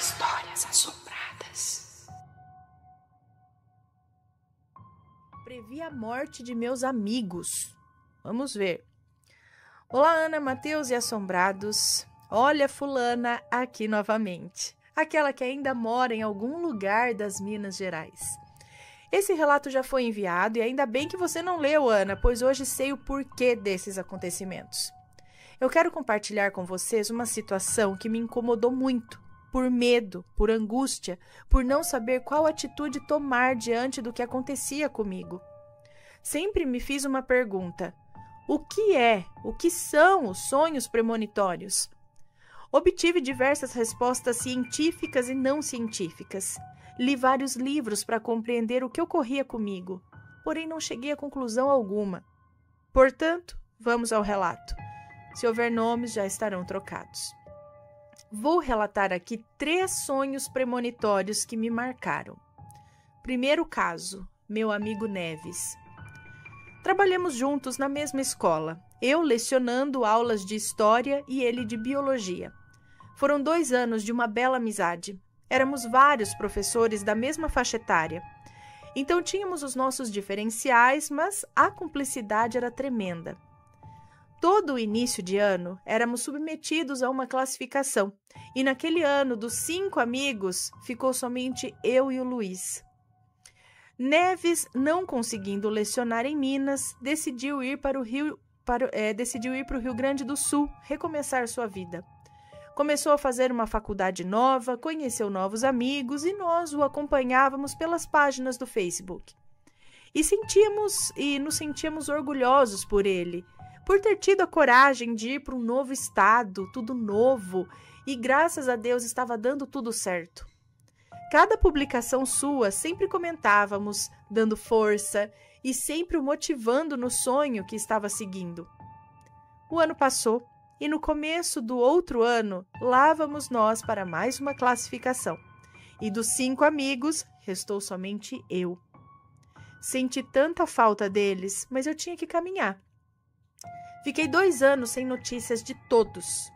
Histórias assombradas. Previ a morte de meus amigos. Vamos ver. Olá, Ana, Matheus e assombrados. Olha fulana aqui novamente. Aquela que ainda mora em algum lugar das Minas Gerais. Esse relato já foi enviado e ainda bem que você não leu, Ana, pois hoje sei o porquê desses acontecimentos. Eu quero compartilhar com vocês uma situação que me incomodou muito, por medo, por angústia, por não saber qual atitude tomar diante do que acontecia comigo. Sempre me fiz uma pergunta: o que são os sonhos premonitórios? Obtive diversas respostas científicas e não científicas. Li vários livros para compreender o que ocorria comigo, porém não cheguei a conclusão alguma. Portanto, vamos ao relato. Se houver nomes, já estarão trocados. Vou relatar aqui 3 sonhos premonitórios que me marcaram. Primeiro caso, meu amigo Neves. Trabalhamos juntos na mesma escola, eu lecionando aulas de história e ele de biologia. Foram 2 anos de uma bela amizade. Éramos vários professores da mesma faixa etária. Então tínhamos os nossos diferenciais, mas a cumplicidade era tremenda. Todo o início de ano, éramos submetidos a uma classificação, e naquele ano, dos 5 amigos, ficou somente eu e o Luiz. Neves, não conseguindo lecionar em Minas, decidiu ir para o Rio Grande do Sul, recomeçar sua vida. Começou a fazer uma faculdade nova, conheceu novos amigos e nós o acompanhávamos pelas páginas do Facebook. E nos sentíamos orgulhosos por ele, por ter tido a coragem de ir para um novo estado, tudo novo, e graças a Deus estava dando tudo certo. Cada publicação sua sempre comentávamos, dando força e sempre o motivando no sonho que estava seguindo. O ano passou e no começo do outro ano, lá vamos nós para mais uma classificação. E dos 5 amigos, restou somente eu. Senti tanta falta deles, mas eu tinha que caminhar. Fiquei 2 anos sem notícias de todos.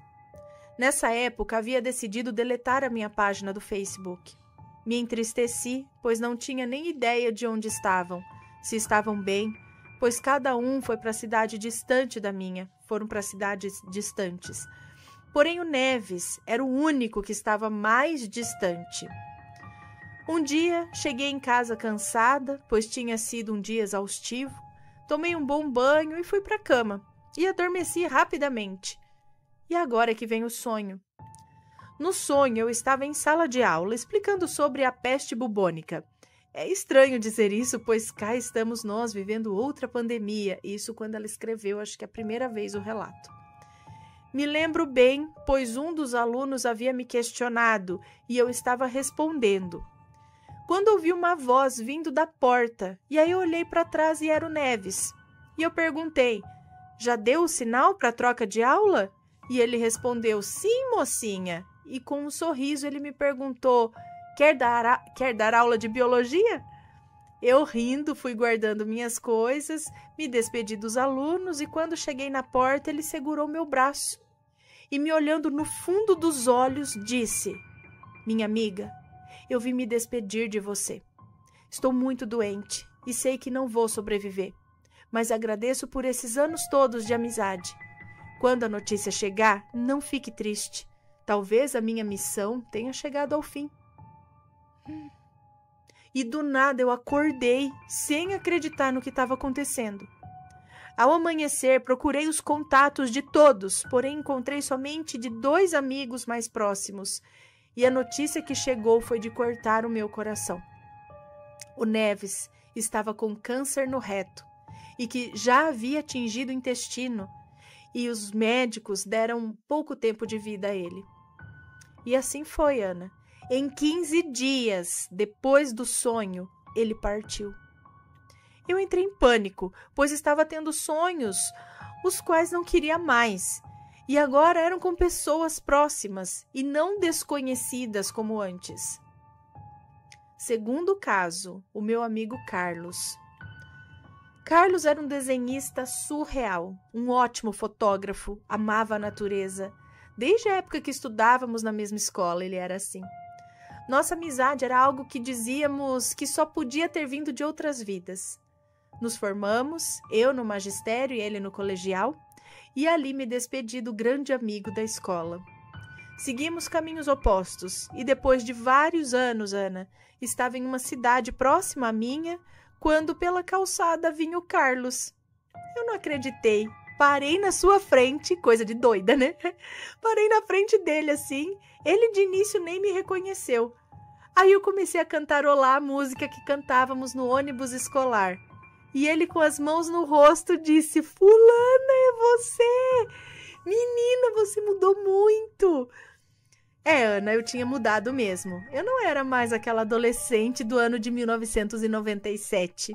Nessa época, havia decidido deletar a minha página do Facebook. Me entristeci, pois não tinha nem ideia de onde estavam, se estavam bem, pois cada um foi para a cidade distante da minha, foram para cidades distantes. Porém, o Neves era o único que estava mais distante. Um dia, cheguei em casa cansada, pois tinha sido um dia exaustivo, tomei um bom banho e fui para a cama. E adormeci rapidamente. E agora é que vem o sonho. No sonho, eu estava em sala de aula, explicando sobre a peste bubônica. É estranho dizer isso, pois cá estamos nós vivendo outra pandemia. Isso quando ela escreveu, acho que é a primeira vez, o relato. Me lembro bem, pois um dos alunos havia me questionado e eu estava respondendo. Quando ouvi uma voz vindo da porta, e aí eu olhei para trás e era o Neves. E eu perguntei: já deu o sinal para a troca de aula? E ele respondeu: sim, mocinha. E com um sorriso ele me perguntou: quer dar aula de biologia? Eu rindo fui guardando minhas coisas, me despedi dos alunos e quando cheguei na porta ele segurou meu braço e me olhando no fundo dos olhos disse: minha amiga, eu vim me despedir de você. Estou muito doente e sei que não vou sobreviver. Mas agradeço por esses anos todos de amizade. Quando a notícia chegar, não fique triste. Talvez a minha missão tenha chegado ao fim. E do nada eu acordei, sem acreditar no que estava acontecendo. Ao amanhecer, procurei os contatos de todos, porém encontrei somente de 2 amigos mais próximos. E a notícia que chegou foi de cortar o meu coração. O Neves estava com câncer no reto e que já havia atingido o intestino, e os médicos deram pouco tempo de vida a ele. E assim foi, Ana. Em 15 dias depois do sonho, ele partiu. Eu entrei em pânico, pois estava tendo sonhos, os quais não queria mais, e agora eram com pessoas próximas e não desconhecidas como antes. Segundo caso, o meu amigo Carlos. Carlos era um desenhista surreal, um ótimo fotógrafo, amava a natureza. Desde a época que estudávamos na mesma escola, ele era assim. Nossa amizade era algo que dizíamos que só podia ter vindo de outras vidas. Nos formamos, eu no magistério e ele no colegial, e ali me despedi do grande amigo da escola. Seguimos caminhos opostos e depois de vários anos, Ana, estava em uma cidade próxima à minha, quando pela calçada vinha o Carlos. Eu não acreditei. Parei na sua frente, coisa de doida, né? Parei na frente dele assim, ele de início nem me reconheceu. Aí eu comecei a cantarolar a música que cantávamos no ônibus escolar. E ele com as mãos no rosto disse: Fulana, é você! Menina, você mudou muito! Ana, eu tinha mudado mesmo. Eu não era mais aquela adolescente do ano de 1997.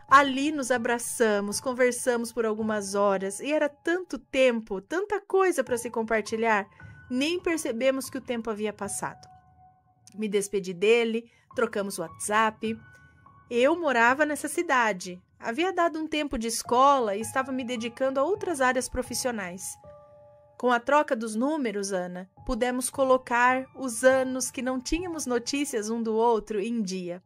Ali nos abraçamos, conversamos por algumas horas e era tanto tempo, tanta coisa para se compartilhar, nem percebemos que o tempo havia passado. Me despedi dele, trocamos WhatsApp. Eu morava nessa cidade, havia dado um tempo de escola e estava me dedicando a outras áreas profissionais. Com a troca dos números, Ana, pudemos colocar os anos que não tínhamos notícias um do outro em dia.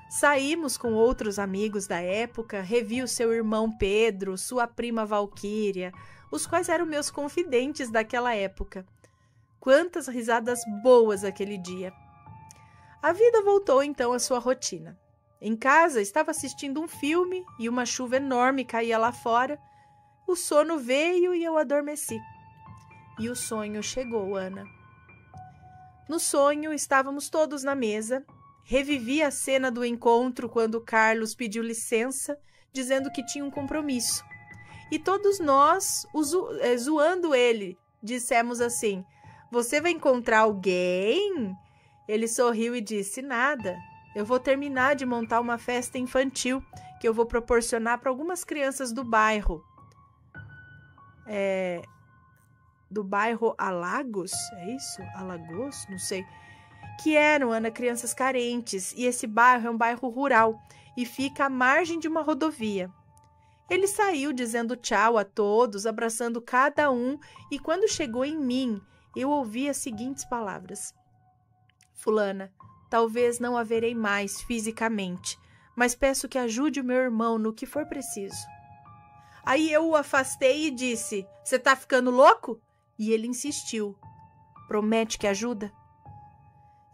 Saímos com outros amigos da época, revi o seu irmão Pedro, sua prima Valquíria, os quais eram meus confidentes daquela época. Quantas risadas boas aquele dia! A vida voltou então à sua rotina. Em casa estava assistindo um filme e uma chuva enorme caía lá fora. O sono veio e eu adormeci. E o sonho chegou, Ana. No sonho estávamos todos na mesa. Revivi a cena do encontro quando Carlos pediu licença, dizendo que tinha um compromisso. E todos nós, zoando ele, dissemos assim: Você vai encontrar alguém? Ele sorriu e disse: Nada. Eu vou terminar de montar uma festa infantil que eu vou proporcionar para algumas crianças do bairro. Do bairro Alagos? É isso? Alagoas? Não sei. Que eram, Ana, crianças carentes. E esse bairro é um bairro rural e fica à margem de uma rodovia. Ele saiu dizendo tchau a todos, abraçando cada um, e quando chegou em mim, eu ouvi as seguintes palavras: Fulana, talvez não a verei mais fisicamente, mas peço que ajude o meu irmão no que for preciso. Aí eu o afastei e disse: Você tá ficando louco? E ele insistiu: Promete que ajuda?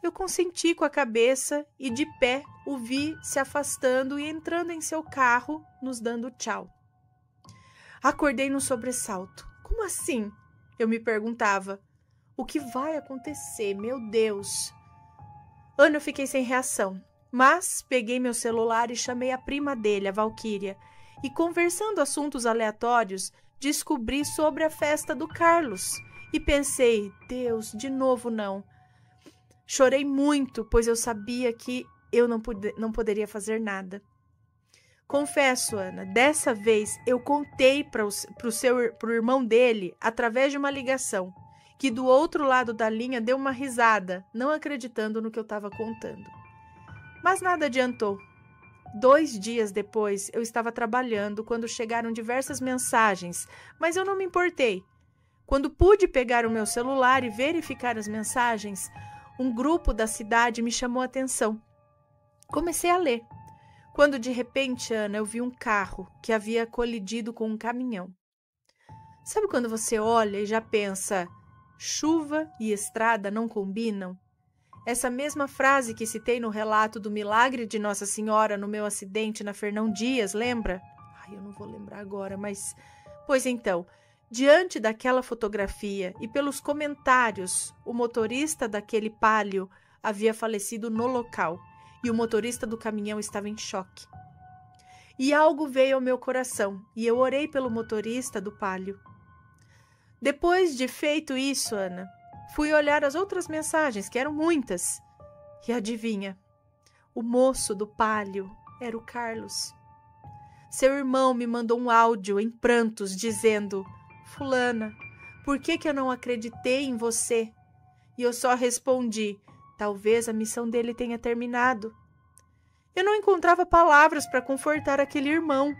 Eu consenti com a cabeça e de pé o vi se afastando e entrando em seu carro, nos dando tchau. Acordei num sobressalto. Como assim? Eu me perguntava. O que vai acontecer, meu Deus? Ana, eu fiquei sem reação, mas peguei meu celular e chamei a prima dele, a Valquíria, e conversando assuntos aleatórios, descobri sobre a festa do Carlos e pensei: Deus, de novo não. Chorei muito, pois eu sabia que eu não poderia fazer nada. Confesso, Ana, dessa vez eu contei para o irmão dele, através de uma ligação, que do outro lado da linha deu uma risada, não acreditando no que eu estava contando. Mas nada adiantou. 2 dias depois, eu estava trabalhando quando chegaram diversas mensagens, mas eu não me importei. Quando pude pegar o meu celular e verificar as mensagens, um grupo da cidade me chamou a atenção. Comecei a ler, quando de repente, Ana, eu vi um carro que havia colidido com um caminhão. Sabe quando você olha e já pensa: chuva e estrada não combinam? Essa mesma frase que citei no relato do milagre de Nossa Senhora no meu acidente na Fernão Dias, lembra? Eu não vou lembrar agora, mas... Pois então, diante daquela fotografia e pelos comentários, o motorista daquele Palio havia falecido no local e o motorista do caminhão estava em choque. E algo veio ao meu coração e eu orei pelo motorista do Palio. Depois de feito isso, Ana, fui olhar as outras mensagens, que eram muitas, e adivinha, o moço do Palio era o Carlos. Seu irmão me mandou um áudio em prantos dizendo: Fulana, por que eu não acreditei em você? E eu só respondi: talvez a missão dele tenha terminado. Eu não encontrava palavras para confortar aquele irmão,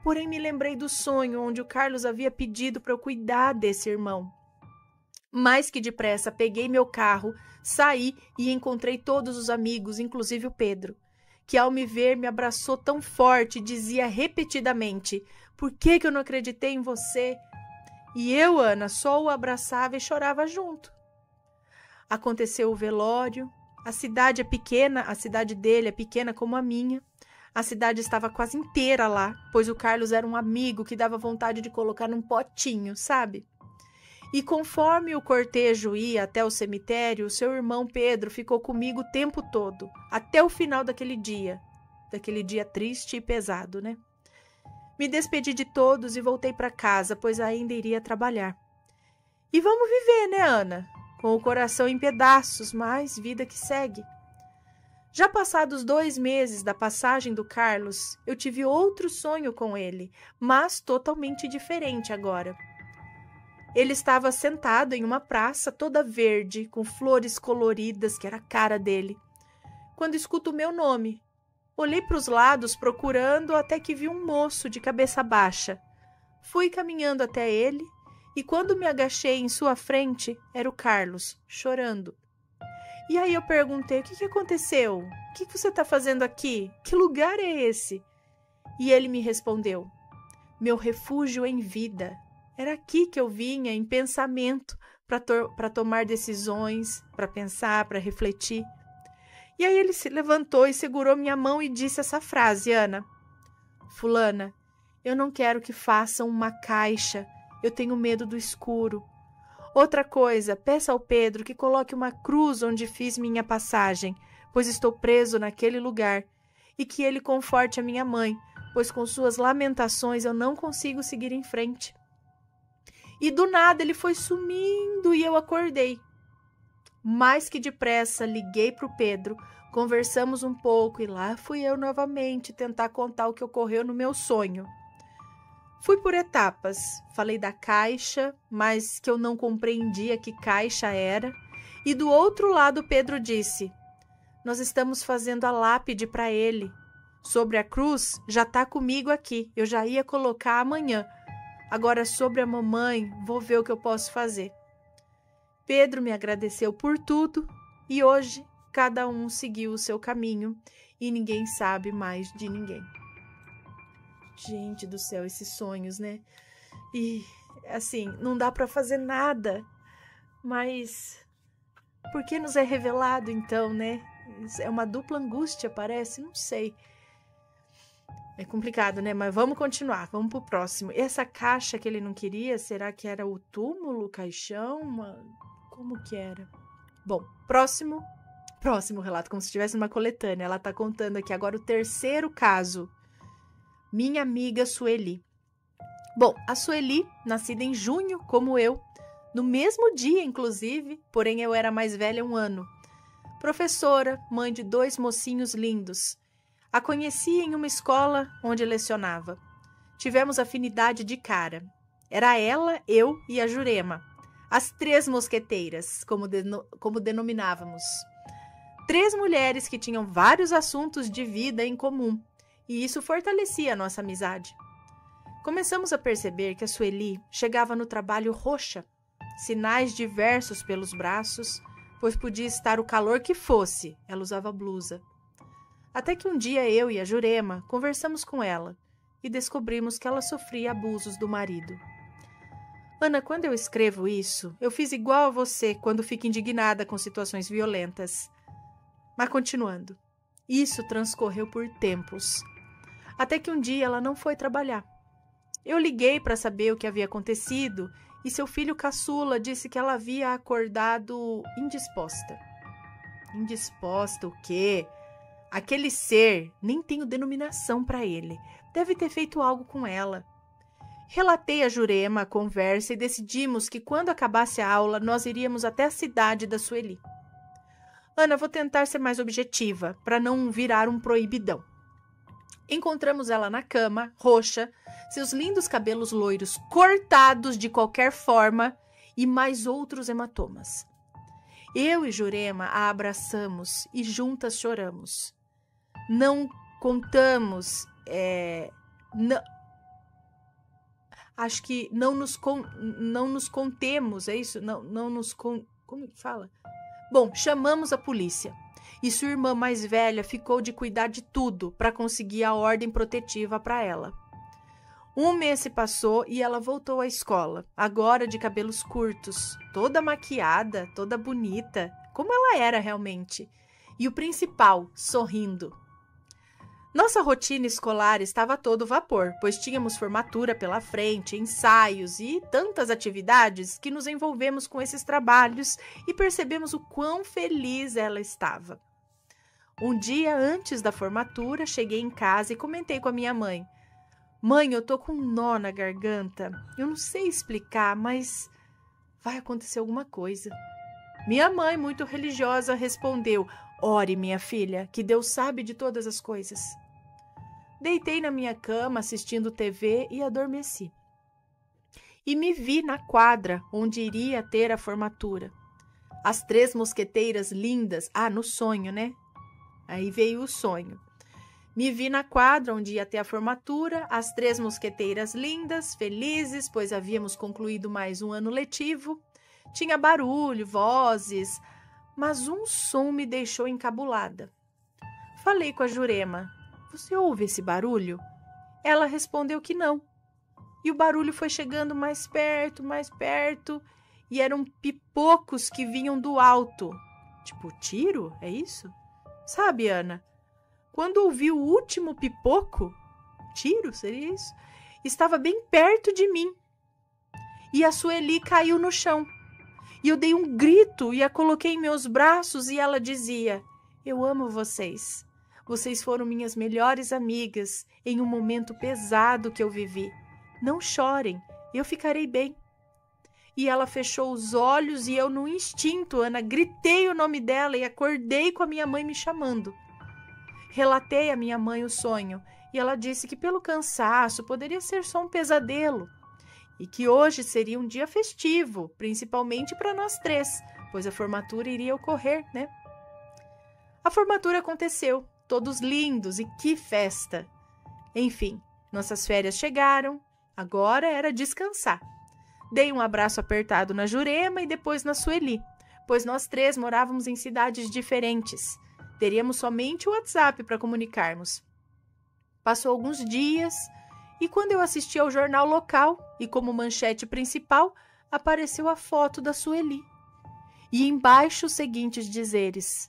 porém me lembrei do sonho onde o Carlos havia pedido para eu cuidar desse irmão. Mais que depressa, peguei meu carro, saí e encontrei todos os amigos, inclusive o Pedro, que ao me ver me abraçou tão forte e dizia repetidamente: "Por que eu não acreditei em você?" E eu, Ana, só o abraçava e chorava junto. Aconteceu o velório. A cidade é pequena, a cidade dele é pequena como a minha. A cidade estava quase inteira lá, pois o Carlos era um amigo que dava vontade de colocar num potinho, sabe? E conforme o cortejo ia até o cemitério, seu irmão Pedro ficou comigo o tempo todo, até o final daquele dia triste e pesado, né? Me despedi de todos e voltei para casa, pois ainda iria trabalhar. E vamos viver, né, Ana? Com o coração em pedaços, mas vida que segue. Já passados 2 meses da passagem do Carlos, eu tive outro sonho com ele, mas totalmente diferente agora. Ele estava sentado em uma praça toda verde, com flores coloridas, que era a cara dele, quando escuto o meu nome. Olhei para os lados procurando até que vi um moço de cabeça baixa. Fui caminhando até ele e quando me agachei em sua frente, era o Carlos, chorando. E aí eu perguntei: o que aconteceu? O que você está fazendo aqui? Que lugar é esse? E ele me respondeu: meu refúgio em vida. Era aqui que eu vinha em pensamento para tomar decisões, para pensar, para refletir. E aí ele se levantou e segurou minha mão e disse essa frase: Ana, fulana, eu não quero que façam uma caixa, eu tenho medo do escuro. Outra coisa, peça ao Pedro que coloque uma cruz onde fiz minha passagem, pois estou preso naquele lugar, e que ele conforte a minha mãe, pois com suas lamentações eu não consigo seguir em frente. E do nada ele foi sumindo e eu acordei. Mais que depressa, liguei para o Pedro, conversamos um pouco e lá fui eu novamente tentar contar o que ocorreu no meu sonho. Fui por etapas, falei da caixa, mas que eu não compreendia que caixa era, e do outro lado Pedro disse: nós estamos fazendo a lápide para ele. Sobre a cruz, já está comigo aqui, eu já ia colocar amanhã. Agora sobre a mamãe, vou ver o que eu posso fazer. Pedro me agradeceu por tudo e hoje cada um seguiu o seu caminho e ninguém sabe mais de ninguém. Gente do céu, esses sonhos, né? E, assim, não dá para fazer nada, mas por que nos é revelado, então, né? É uma dupla angústia, parece? Não sei. É complicado, né? Mas vamos continuar, vamos pro próximo. E essa caixa que ele não queria, será que era o túmulo, o caixão? Como que era? Bom, próximo relato, como se estivesse numa coletânea. Ela tá contando aqui agora o terceiro caso. Minha amiga Sueli. Bom, a Sueli, nascida em junho, como eu, no mesmo dia, inclusive, porém eu era mais velha 1 ano. Professora, mãe de 2 mocinhos lindos. A conheci em uma escola onde lecionava. Tivemos afinidade de cara. Era ela, eu e a Jurema. As 3 mosqueteiras, como denominávamos. 3 mulheres que tinham vários assuntos de vida em comum. E isso fortalecia a nossa amizade. Começamos a perceber que a Sueli chegava no trabalho roxa, sinais diversos pelos braços, pois podia estar o calor que fosse, ela usava blusa. Até que um dia eu e a Jurema conversamos com ela e descobrimos que ela sofria abusos do marido. Ana, quando eu escrevo isso, eu fiz igual a você quando fico indignada com situações violentas. Mas continuando, isso transcorreu por tempos. Até que um dia ela não foi trabalhar. Eu liguei para saber o que havia acontecido e seu filho caçula disse que ela havia acordado indisposta. Indisposta o quê? Aquele ser, nem tenho denominação para ele, deve ter feito algo com ela. Relatei a Jurema a conversa e decidimos que quando acabasse a aula nós iríamos até a cidade da Sueli. Ana, vou tentar ser mais objetiva, para não virar um proibidão. Encontramos ela na cama, roxa, seus lindos cabelos loiros cortados de qualquer forma e mais outros hematomas. Eu e Jurema a abraçamos e juntas choramos. Não contamos... acho que não nos contemos, é isso? Como que fala? Bom, chamamos a polícia. E sua irmã mais velha ficou de cuidar de tudo para conseguir a ordem protetiva para ela. Um mês se passou e ela voltou à escola, agora de cabelos curtos, toda maquiada, toda bonita, como ela era realmente. E o principal, sorrindo. Nossa rotina escolar estava a todo vapor, pois tínhamos formatura pela frente, ensaios e tantas atividades que nos envolvemos com esses trabalhos e percebemos o quão feliz ela estava. Um dia antes da formatura, cheguei em casa e comentei com a minha mãe. Mãe, eu tô com um nó na garganta. Eu não sei explicar, mas vai acontecer alguma coisa. Minha mãe, muito religiosa, respondeu: ore, minha filha, que Deus sabe de todas as coisas. Deitei na minha cama assistindo TV e adormeci. E me vi na quadra onde iria ter a formatura. As 3 mosqueteiras lindas, no sonho, né? Aí veio o sonho. Me vi na quadra onde ia ter a formatura, as 3 mosqueteiras lindas, felizes, pois havíamos concluído mais um ano letivo. Tinha barulho, vozes, mas um som me deixou encabulada. Falei com a Jurema. Você ouve esse barulho? Ela respondeu que não. E o barulho foi chegando mais perto, e eram pipocos que vinham do alto. Tipo, tiro? É isso? Sabe, Ana? Quando ouvi o último pipoco, tiro, seria isso? Estava bem perto de mim. E a Sueli caiu no chão. E eu dei um grito e a coloquei em meus braços e ela dizia: eu amo vocês. Vocês foram minhas melhores amigas em um momento pesado que eu vivi. Não chorem, eu ficarei bem. E ela fechou os olhos e eu, no instinto, Ana, gritei o nome dela e acordei com a minha mãe me chamando. Relatei à minha mãe o sonho e ela disse que pelo cansaço poderia ser só um pesadelo e que hoje seria um dia festivo, principalmente para nós 3, pois a formatura iria ocorrer, né? A formatura aconteceu, todos lindos e que festa! Enfim, nossas férias chegaram, agora era descansar. Dei um abraço apertado na Jurema e depois na Sueli, pois nós 3 morávamos em cidades diferentes. Teríamos somente o WhatsApp para comunicarmos. Passou alguns dias e quando eu assisti ao jornal local e como manchete principal, apareceu a foto da Sueli. E embaixo os seguintes dizeres: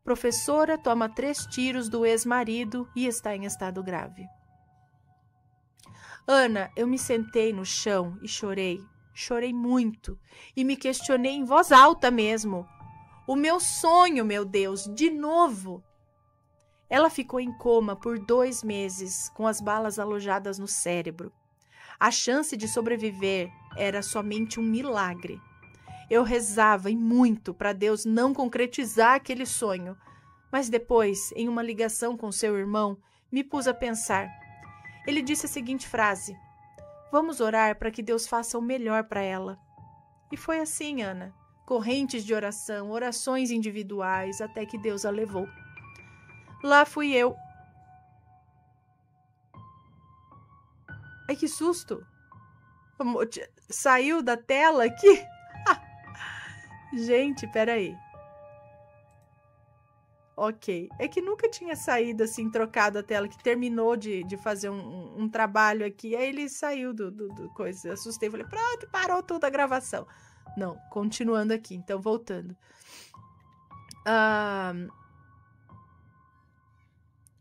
professora toma 3 tiros do ex-marido e está em estado grave. Ana, eu me sentei no chão e chorei muito e me questionei em voz alta mesmo. O meu sonho, meu Deus, de novo. Ela ficou em coma por 2 meses, com as balas alojadas no cérebro. A chance de sobreviver era somente um milagre. Eu rezava e muito para Deus não concretizar aquele sonho, mas depois, em uma ligação com seu irmão, me pus a pensar. Ele disse a seguinte frase: vamos orar para que Deus faça o melhor para ela. E foi assim, Ana. Correntes de oração, orações individuais, até que Deus a levou. Lá fui eu. Ai, que susto! Saiu da tela aqui? Gente, peraí. Ok. É que nunca tinha saído assim, trocado a tela, que terminou de fazer um trabalho aqui. Aí ele saiu do coisa. Assustei, falei, pronto, parou toda a gravação. Não, continuando aqui, então voltando.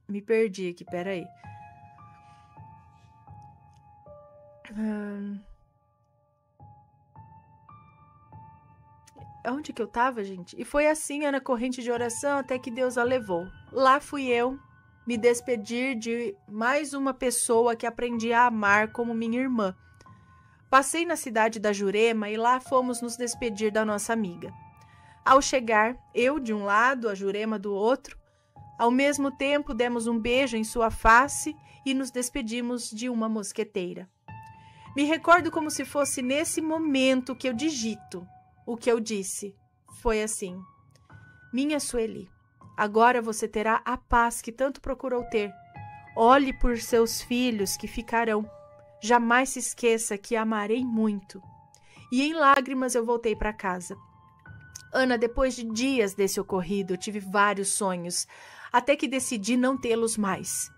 Me perdi aqui, peraí. Onde que eu tava, gente? E foi assim, Ana, corrente de oração, até que Deus a levou. Lá fui eu me despedir de mais uma pessoa que aprendi a amar como minha irmã. Passei na cidade da Jurema e lá fomos nos despedir da nossa amiga. Ao chegar, eu de um lado, a Jurema do outro, ao mesmo tempo demos um beijo em sua face e nos despedimos de uma mosqueteira. Me recordo como se fosse nesse momento que eu digito o que eu disse. Foi assim: minha Sueli, agora você terá a paz que tanto procurou ter. Olhe por seus filhos que ficarão. Jamais se esqueça que a amarei muito. E em lágrimas eu voltei para casa. Ana, depois de dias desse ocorrido, eu tive vários sonhos, até que decidi não tê-los mais.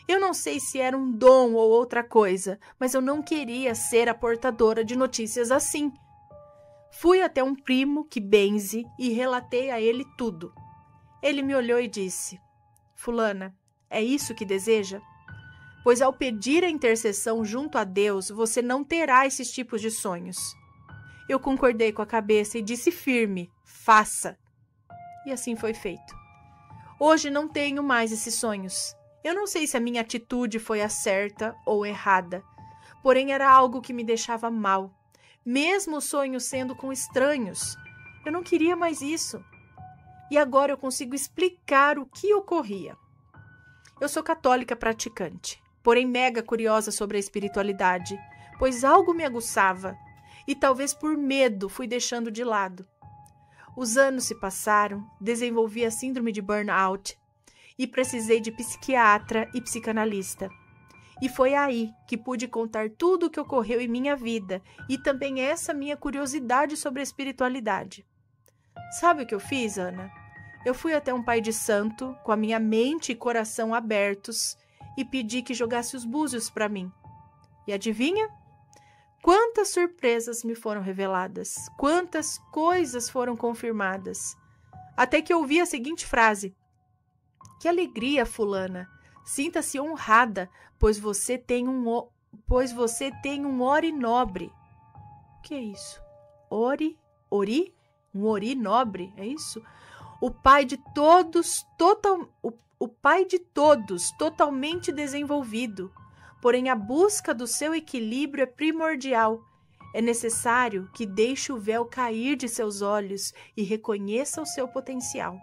Eu não sei se era um dom ou outra coisa, mas eu não queria ser a portadora de notícias assim. Fui até um primo que benze e relatei a ele tudo. Ele me olhou e disse: Fulana, é isso que deseja? Pois ao pedir a intercessão junto a Deus, você não terá esses tipos de sonhos. Eu concordei com a cabeça e disse firme: faça. E assim foi feito. Hoje não tenho mais esses sonhos. Eu não sei se a minha atitude foi a certa ou errada, porém era algo que me deixava mal, mesmo os sonhos sendo com estranhos. Eu não queria mais isso. E agora eu consigo explicar o que ocorria. Eu sou católica praticante, porém mega curiosa sobre a espiritualidade, pois algo me aguçava e talvez por medo fui deixando de lado. Os anos se passaram, desenvolvi a síndrome de burnout e precisei de psiquiatra e psicanalista. E foi aí que pude contar tudo o que ocorreu em minha vida e também essa minha curiosidade sobre a espiritualidade. Sabe o que eu fiz, Ana? Eu fui até um pai de santo, com a minha mente e coração abertos, e pedi que jogasse os búzios para mim. E adivinha? Quantas surpresas me foram reveladas, quantas coisas foram confirmadas. Até que eu ouvi a seguinte frase: que alegria, fulana! Sinta-se honrada, pois você tem um ori nobre. O que é isso? Ori? Um ori nobre, é isso? O pai de todos, totalmente desenvolvido. Porém, a busca do seu equilíbrio é primordial. É necessário que deixe o véu cair de seus olhos e reconheça o seu potencial.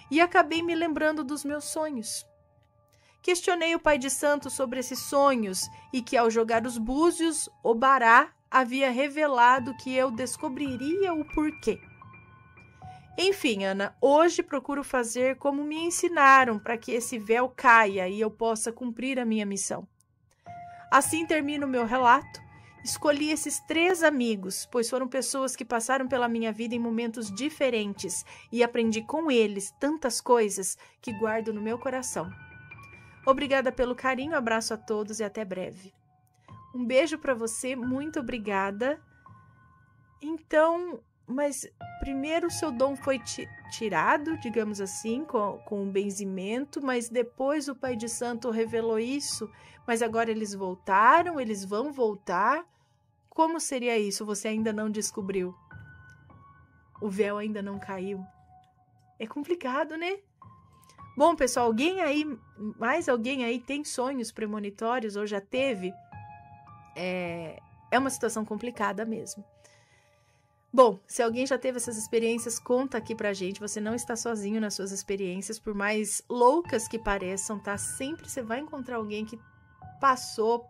E acabei me lembrando dos meus sonhos. Questionei o pai de santo sobre esses sonhos e que, ao jogar os búzios, Obará havia revelado que eu descobriria o porquê. Enfim, Ana, hoje procuro fazer como me ensinaram para que esse véu caia e eu possa cumprir a minha missão. Assim termino o meu relato. Escolhi esses 3 amigos, pois foram pessoas que passaram pela minha vida em momentos diferentes e aprendi com eles tantas coisas que guardo no meu coração. Obrigada pelo carinho, abraço a todos e até breve. Um beijo para você, muito obrigada. Então, mas primeiro o seu dom foi tirado, digamos assim, com um benzimento, mas depois o pai de santo revelou isso, mas agora eles voltaram, eles vão voltar. Como seria isso? Você ainda não descobriu. O véu ainda não caiu. É complicado, né? Bom, pessoal, mais alguém aí tem sonhos premonitórios ou já teve? É uma situação complicada mesmo. Bom, se alguém já teve essas experiências, conta aqui pra gente. Você não está sozinho nas suas experiências, por mais loucas que pareçam, tá? Sempre você vai encontrar alguém que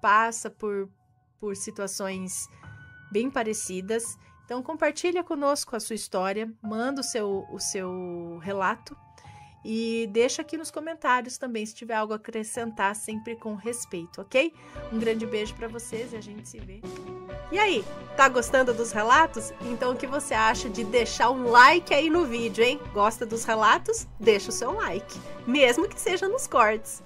passa por situações bem parecidas. Então, compartilha conosco a sua história, manda o seu relato e deixa aqui nos comentários também se tiver algo a acrescentar, sempre com respeito, ok? Um grande beijo para vocês e a gente se vê. E aí, tá gostando dos relatos? Então, o que você acha de deixar um like aí no vídeo, hein? Gosta dos relatos? Deixa o seu like, mesmo que seja nos cortes.